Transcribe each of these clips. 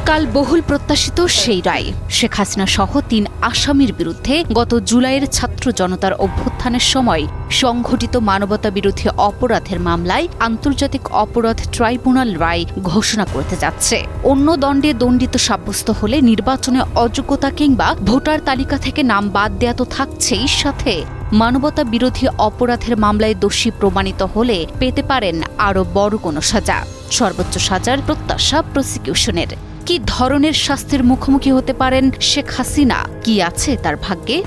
কাল বহুল প্রত্যাশিত সেই রায় শেখ হাসিনা সহ ৩ আসামির বিরুদ্ধে গত জুলাইয়ের ছাত্র জনতার অভ্যুত্থানের সময় সংঘটিত মানবতা বিরোধী অপরাধের মামলায় আন্তর্জাতিক অপরাধ ট্রাইব্যুনাল রায় ঘোষণা করতে যাচ্ছে। অন্য দণ্ডে দণ্ডিত সাব্যস্ত হলে নির্বাচনে অযোগ্যতা কিংবা ভোটার তালিকা থেকে নাম বাদ দেয়া তো থাকছেই, সাথে মানবতা বিরোধী অপরাধের মামলায় দোষী প্রমাণিত হলে পেতে পারেন আরও বড় কোনো সাজা। সর্বোচ্চ সাজার প্রত্যাশা প্রসিকিউশনের। কি ধরনের শাস্তির মুখোমুখি হতে পারেন শেখ হাসিনা? কি আছে তার ভাগ্যে?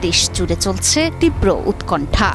দেশ জুড়ে চলছে তীব্র উৎকণ্ঠা।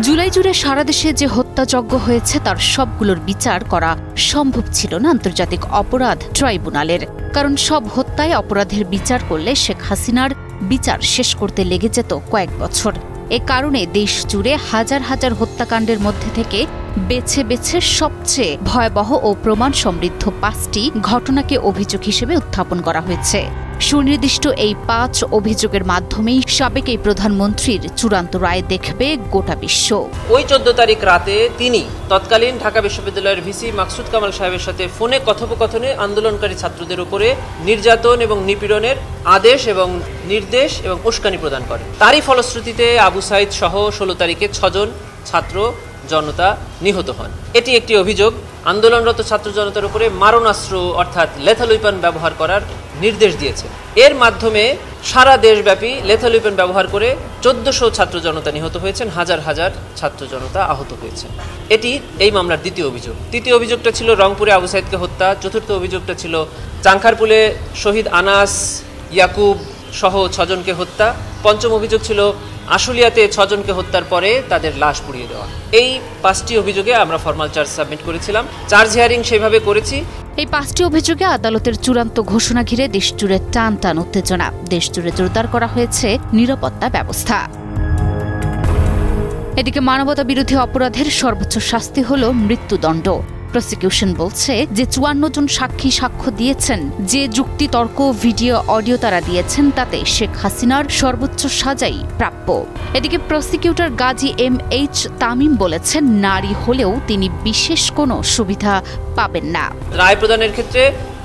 জুলাই জুড়ে সারা দেশে যে হত্যাযজ্ঞ হয়েছে তার সবগুলোর বিচার করা সম্ভব ছিল না আন্তর্জাতিক অপরাধ ট্রাইব্যুনালের। কারণ সব হত্যায় অপরাধের বিচার করলে শেখ হাসিনার বিচার শেষ করতে লেগে যেত কয়েক বছর। এ কারণে দেশ জুড়ে হাজার হাজার হত্যাকাণ্ডের মধ্যে থেকে বেছে বেছে সবচেয়ে ভয়াবহ ও প্রমাণ সমৃদ্ধ 5টি ঘটনাকে অভিযোগ হিসেবে উত্থাপন করা হয়েছে। সুনির্দিষ্ট এই 5 অভিযোগের মাধ্যমেই সাবেক এই প্রধানমন্ত্রীর চূড়ান্ত রায় দেখবে গোটা বিশ্ব। ওই 14 তারিখ রাতে তিনি তৎকালীন ঢাকা বিশ্ববিদ্যালয়ের ভিসি মাকসুদ কামাল সাহেবের সাথে ফোনে কথোপকথনে আন্দোলনকারী ছাত্রদের উপরে নির্যাতন এবং নিপীড়নের আদেশ এবং নির্দেশ এবং উস্কানি প্রদান করেন। তারই ফলশ্রুতিতে আবু সাইদ সহ 16 তারিখে 6 জন ছাত্র জনতা নিহত হন। এটি একটি অভিযোগ। আন্দোলনরত ছাত্র জনতার উপরে মারণাস্ত্র অর্থাৎ লেথাল ওয়েপন ব্যবহার করার নির্দেশ দিয়েছে। এর মাধ্যমে সারা দেশব্যাপী লেথাল ওয়েপন ব্যবহার করে 1400 ছাত্র জনতা নিহত হয়েছেন, হাজার হাজার ছাত্র জনতা আহত হয়েছেন। এটি এই মামলার দ্বিতীয় অভিযোগ। তৃতীয় অভিযোগটা ছিল রংপুরে আবু সাইদকে হত্যা। চতুর্থ অভিযোগটা ছিল চাংখারপুলে শহীদ আনাস ইয়াকুব সহ 6 জনকে হত্যা। পঞ্চম অভিযোগ ছিল আশুলিয়াতে 6 জনকে হত্যার পরে তাদের লাশ পুড়িয়ে দেওয়া। এই 5টি অভিযোগে আমরা ফরমাল চার্জ সাবমিট করেছিলাম। চার্জ হিয়ারিং সেভাবে করেছি। এই 5টি অভিযোগে আদালতের চূড়ান্ত ঘোষণা ঘিরে দেশজুড়ে টান টান উত্তেজনা। দেশজুড়ে জোরদার করা হয়েছে নিরাপত্তা ব্যবস্থা। এদিকে মানবতা বিরোধী অপরাধের সর্বোচ্চ শাস্তি হল মৃত্যুদণ্ড। প্রসিকিউশন বলছে যে 54 জন সাক্ষী সাক্ষ্য দিয়েছেন, যে যুক্তি তর্ক ভিডিও অডিও তারা দিয়েছেন তাতে শেখ হাসিনার সর্বোচ্চ সাজাই প্রাপ্য। এদিকে প্রসিকিউটর গাজী MH তামিম বলেছেন নারী হলেও তিনি বিশেষ কোনো সুবিধা পাবেন না। রায় প্রদানের ক্ষেত্রে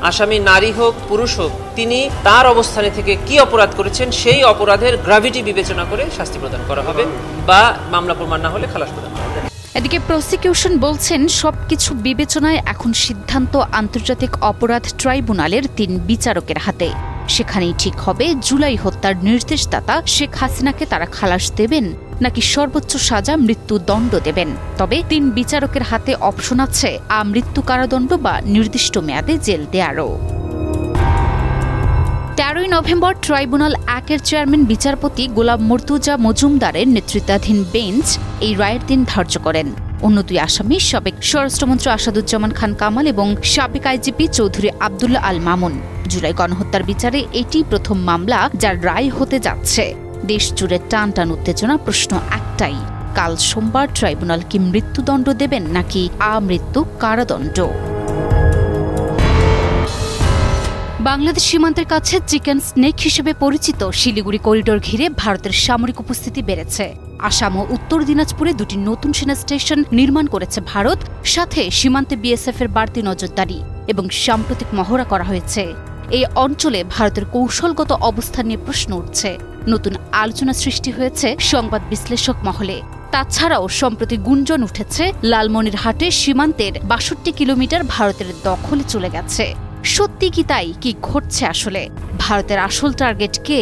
আসামি নারী হোক পুরুষ হোক, তিনি তার অবস্থানে থেকে কি অপরাধ করেছেন সেই অপরাধের গ্র্যাভিটি বিবেচনা করে শাস্তি প্রদান করা হবে বা মামলা প্রমাণ না হলে খালাস প্রদান করা হবে। এদিকে প্রসিকিউশন বলছেন সবকিছু বিবেচনায় এখন সিদ্ধান্ত আন্তর্জাতিক অপরাধ ট্রাইব্যুনালের 3 বিচারকের হাতে। সেখানেই ঠিক হবে জুলাই হত্যার নির্দেশদাতা শেখ হাসিনাকে তারা খালাস দেবেন নাকি সর্বোচ্চ সাজা মৃত্যুদণ্ড দেবেন। তবে 3 বিচারকের হাতে অপশন আছে আমৃত্যু কারাদণ্ড বা নির্দিষ্ট মেয়াদে জেল দেয়ারও। 13 নভেম্বর ট্রাইব্যুনাল 1-এর চেয়ারম্যান বিচারপতি গোলাম মর্তুজা মজুমদারের নেতৃত্বাধীন বেঞ্চ এই রায়ের দিন ধার্য করেন। অন্য 2 আসামি সাবেক স্বরাষ্ট্রমন্ত্রী আসাদুজ্জামান খান কামাল এবং সাবেক আইজিপি চৌধুরী আবদুল্লাহ আল মামুন। জুলাই গণহত্যার বিচারে এটি প্রথম মামলা যার রায় হতে যাচ্ছে। দেশ জুড়ে টান টান উত্তেজনা। প্রশ্ন একটাই, কাল সোমবার ট্রাইব্যুনাল কি মৃত্যুদণ্ড দেবেন নাকি আমৃত্যু কারাদণ্ড? বাংলাদেশ সীমান্তের কাছে চিকেন স্নেক হিসেবে পরিচিত শিলিগুড়ি করিডোর ঘিরে ভারতের সামরিক উপস্থিতি বেড়েছে। আসাম ও উত্তর দিনাজপুরে 2টি নতুন সেনা স্টেশন নির্মাণ করেছে ভারত। সাথে সীমান্তে BSF এর বাড়তি নজরদারি এবং সাম্প্রতিক মহড়া করা হয়েছে। এই অঞ্চলে ভারতের কৌশলগত অবস্থান নিয়ে প্রশ্ন উঠছে। নতুন আলোচনা সৃষ্টি হয়েছে সংবাদ বিশ্লেষক মহলে। তাছাড়াও সম্প্রতি গুঞ্জন উঠেছে লালমনিরহাটে সীমান্তের 62 কিলোমিটার ভারতের দখলে চলে গেছে। সত্যি কি তাই? কি ঘটছে আসলে? ভারতের আসল টার্গেট কে?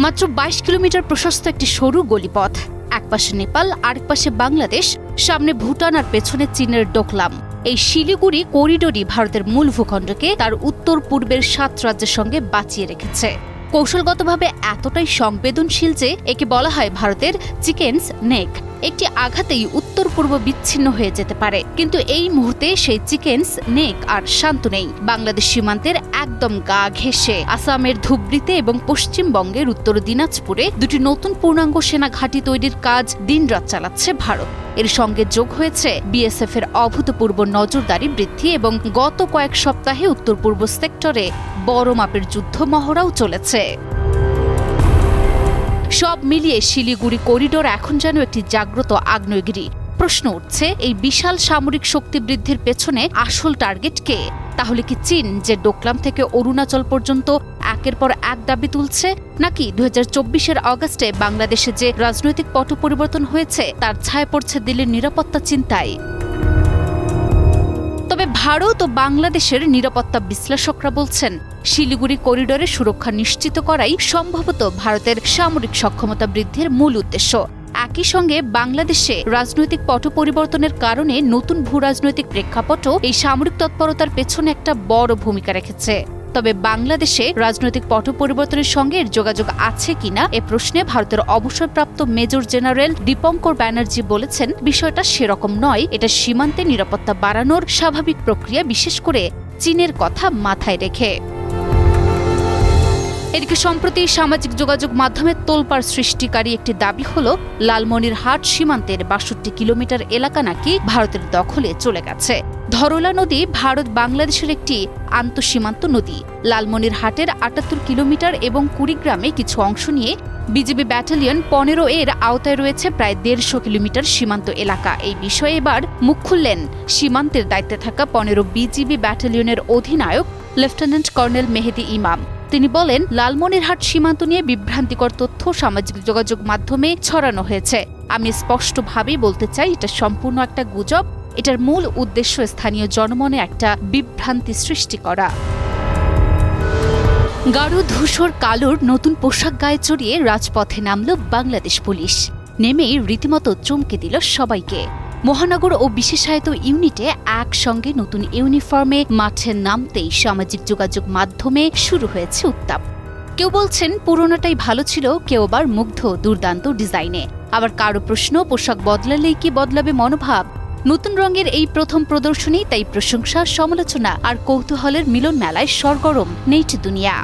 মাত্র 22 কিলোমিটার প্রশস্ত একটি সরু গলিপথ। একপাশে নেপাল, আরেক পাশে বাংলাদেশ, সামনে ভুটান আর পেছনে চীনের ডোকলাম। এই শিলিগুড়ি করিডোরই ভারতের মূল ভূখণ্ডকে তার উত্তর পূর্বের 7 রাজ্যের সঙ্গে বাঁচিয়ে রেখেছে। কৌশলগতভাবে এতটাই সংবেদনশীল যে একে বলা হয় ভারতের চিকেনস নেক। একটি আঘাতেই উত্তর পূর্ব বিচ্ছিন্ন হয়ে যেতে পারে। কিন্তু এই মুহূর্তে সেই চিকেনস নেক আর শান্ত নেই। বাংলাদেশ সীমান্তের একদম গা ঘেঁষে আসামের ধুবড়িতে এবং পশ্চিমবঙ্গের উত্তর দিনাজপুরে 2টি নতুন পূর্ণাঙ্গ সেনা ঘাঁটি তৈরির কাজ দিনরাত চালাচ্ছে ভারত। এর সঙ্গে যোগ হয়েছে BSF এর অভূতপূর্ব নজরদারি বৃদ্ধি এবং গত কয়েক সপ্তাহে উত্তর পূর্ব সেক্টরে বড় মাপের যুদ্ধ মহড়াও চলেছে। সব মিলিয়ে শিলিগুড়ি করিডোর এখন যেন একটি জাগ্রত আগ্নেয়গিরি। প্রশ্ন উঠছে, এই বিশাল সামরিক শক্তি বৃদ্ধির পেছনে আসল টার্গেট কে? তাহলে কি চীন, যে ডোকলাম থেকে অরুণাচল পর্যন্ত একের পর এক দাবি তুলছে, নাকি 2024-এর অগাস্টে বাংলাদেশে যে রাজনৈতিক পট পরিবর্তন হয়েছে তার ছায়া পড়ছে দিল্লির নিরাপত্তা চিন্তায়? তবে ভারত ও বাংলাদেশের নিরাপত্তা বিশ্লেষকরা বলছেন, শিলিগুড়ি করিডোরে সুরক্ষা নিশ্চিত করাই সম্ভবত ভারতের সামরিক সক্ষমতা বৃদ্ধির মূল উদ্দেশ্য। একই সঙ্গে বাংলাদেশে রাজনৈতিক পট পরিবর্তনের কারণে নতুন ভূরাজনৈতিক প্রেক্ষাপটও এই সামরিক তৎপরতার পেছনে একটা বড় ভূমিকা রেখেছে। তবে বাংলাদেশে রাজনৈতিক পট পরিবর্তনের সঙ্গে এর যোগাযোগ আছে কিনা এ প্রশ্নে ভারতের অবসরপ্রাপ্ত মেজর জেনারেল দীপঙ্কর ব্যানার্জি বলেছেন, বিষয়টা সেরকম নয়, এটা সীমান্তে নিরাপত্তা বাড়ানোর স্বাভাবিক প্রক্রিয়া, বিশেষ করে চীনের কথা মাথায় রেখে। এদিকে সম্প্রতি সামাজিক যোগাযোগ মাধ্যমে তোলপাড় সৃষ্টিকারী একটি দাবি হল, লালমনিরহাট সীমান্তের ৬২ কিলোমিটার এলাকা নাকি ভারতের দখলে চলে গেছে। ধরলা নদী ভারত বাংলাদেশের একটি আন্তঃসীমান্ত নদী। লালমনিরহাটের ৭৮ কিলোমিটার এবং কুড়িগ্রামে কিছু অংশ নিয়ে বিজিবি ব্যাটালিয়ন ১৫ এর আওতায় রয়েছে প্রায় ১৫০ কিলোমিটার সীমান্ত এলাকা। এই বিষয়ে এবার মুখ খুললেন সীমান্তের দায়িত্বে থাকা ১৫ বিজিবি ব্যাটালিয়নের অধিনায়ক লেফটেন্যান্ট কর্নেল মেহেদি ইমাম। তিনি বলেন, লালমনিরহাট সীমান্ত নিয়ে বিভ্রান্তিকর তথ্য সামাজিক যোগাযোগ মাধ্যমে ছড়ানো হয়েছে। আমি স্পষ্টভাবেই বলতে চাই, এটা সম্পূর্ণ একটা গুজব। এটার মূল উদ্দেশ্য স্থানীয় জনমনে একটা বিভ্রান্তি সৃষ্টি করা। গাঢ় ধূসর কালোর নতুন পোশাক গায়ে চড়িয়ে রাজপথে নামল বাংলাদেশ পুলিশ। নেমেই রীতিমতো চমকে দিল সবাইকে। মহানগর ও বিশেষায়িত ইউনিটে একসঙ্গে নতুন ইউনিফর্মে মাঠে নামতেই সামাজিক যোগাযোগ মাধ্যমে শুরু হয়েছে উত্তাপ। কেউ বলছেন পুরোনোটাই ভালো ছিল, কেউ আবার মুগ্ধ দুর্দান্ত ডিজাইনে। আবার কারো প্রশ্ন, পোশাক বদলালেই কি বদলাবে মনোভাব? নতুন রঙের এই প্রথম প্রদর্শনী, তাই প্রশংসা, সমালোচনা আর কৌতূহলের মিলন মেলায় সরগরম নেট দুনিয়া।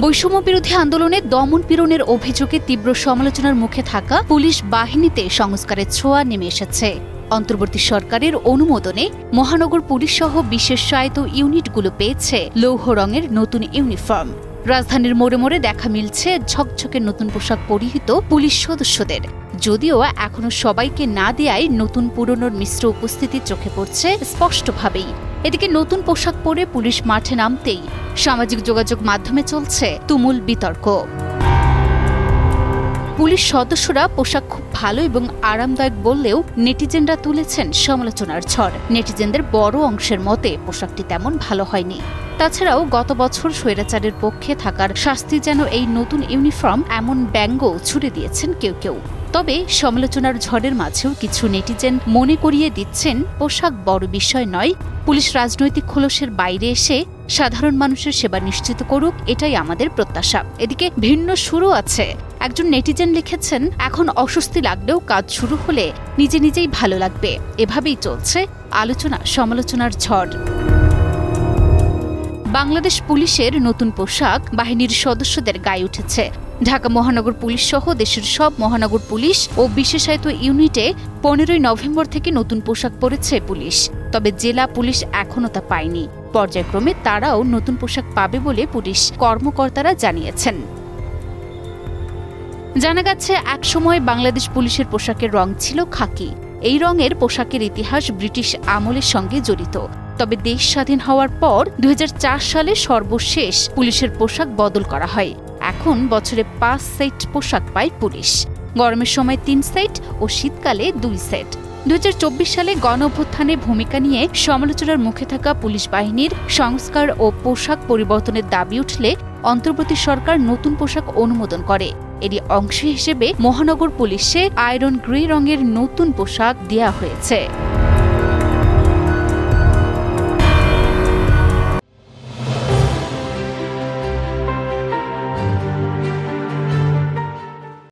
বৈষম্য বিরোধী আন্দোলনে দমন পীড়নের অভিযোগে তীব্র সমালোচনার মুখে থাকা পুলিশ বাহিনীতে সংস্কারের ছোঁয়া নেমে এসেছে। অন্তর্বর্তী সরকারের অনুমোদনে মহানগর পুলিশ সহ বিশেষায়িত ইউনিটগুলো পেয়েছে লৌহ রঙের নতুন ইউনিফর্ম। রাজধানীর মোড়ে মোড়ে দেখা মিলছে ঝকঝকে নতুন পোশাক পরিহিত পুলিশ সদস্যদের। যদিও এখনো সবাইকে না দেয়ায় নতুন পুরনোর মিশ্র উপস্থিতি চোখে পড়ছে স্পষ্টভাবেই। এদিকে নতুন পোশাক পরে পুলিশ মাঠে নামতেই সামাজিক যোগাযোগ মাধ্যমে চলছে তুমুল বিতর্ক। পুলিশ সদস্যরা পোশাক খুব ভালো এবং আরামদায়ক বললেও নেটিজেনরা তুলেছেন সমালোচনার ঝড়। নেটিজেনদের বড় অংশের মতে পোশাকটি তেমন ভালো হয়নি। তাছাড়াও গত বছর স্বৈরাচারের পক্ষে থাকার শাস্তি যেন এই নতুন ইউনিফর্ম, এমন ব্যঙ্গ ছুড়ে দিয়েছেন কেউ কেউ। তবে সমালোচনার ঝড়ের মাঝেও কিছু নেটিজেন মনে করিয়ে দিচ্ছেন, পোশাক বড় বিষয় নয়, পুলিশ রাজনৈতিক খোলসের বাইরে এসে সাধারণ মানুষের সেবা নিশ্চিত করুক, এটাই আমাদের প্রত্যাশা। এদিকে ভিন্ন সুরও আছে। একজন নেটিজেন লিখেছেন, এখন অস্বস্তি লাগলেও কাজ শুরু হলে নিজে নিজেই ভালো লাগবে। এভাবেই চলছে আলোচনা সমালোচনার ঝড়। বাংলাদেশ পুলিশের নতুন পোশাক বাহিনীর সদস্যদের গায়ে উঠেছে। ঢাকা মহানগর পুলিশ সহ দেশের সব মহানগর পুলিশ ও বিশেষায়িত ইউনিটে 15 নভেম্বর থেকে নতুন পোশাক পরেছে পুলিশ। তবে জেলা পুলিশ এখনও তা পায়নি। পর্যায়ক্রমে তারাও নতুন পোশাক পাবে বলে পুলিশ কর্মকর্তারা জানিয়েছেন। জানা গেছে, একসময় বাংলাদেশ পুলিশের পোশাকের রং ছিল খাকি। এই রঙের পোশাকের ইতিহাস ব্রিটিশ আমলের সঙ্গে জড়িত। তবে দেশ স্বাধীন হওয়ার পর 2004 সালে সর্বশেষ পুলিশের পোশাক বদল করা হয়। এখন বছরে 5 সেট পোশাক পায় পুলিশ। গরমের সময় 3 সেট ও শীতকালে 2 সেট। 2024 সালে গণঅভ্যুত্থানে ভূমিকা নিয়ে সমালোচনার মুখে থাকা পুলিশ বাহিনীর সংস্কার ও পোশাক পরিবর্তনের দাবি উঠলে অন্তর্বর্তী সরকার নতুন পোশাক অনুমোদন করে। এরই অংশ হিসেবে মহানগর পুলিশে আয়রন গ্রে রঙের নতুন পোশাক দেয়া হয়েছে।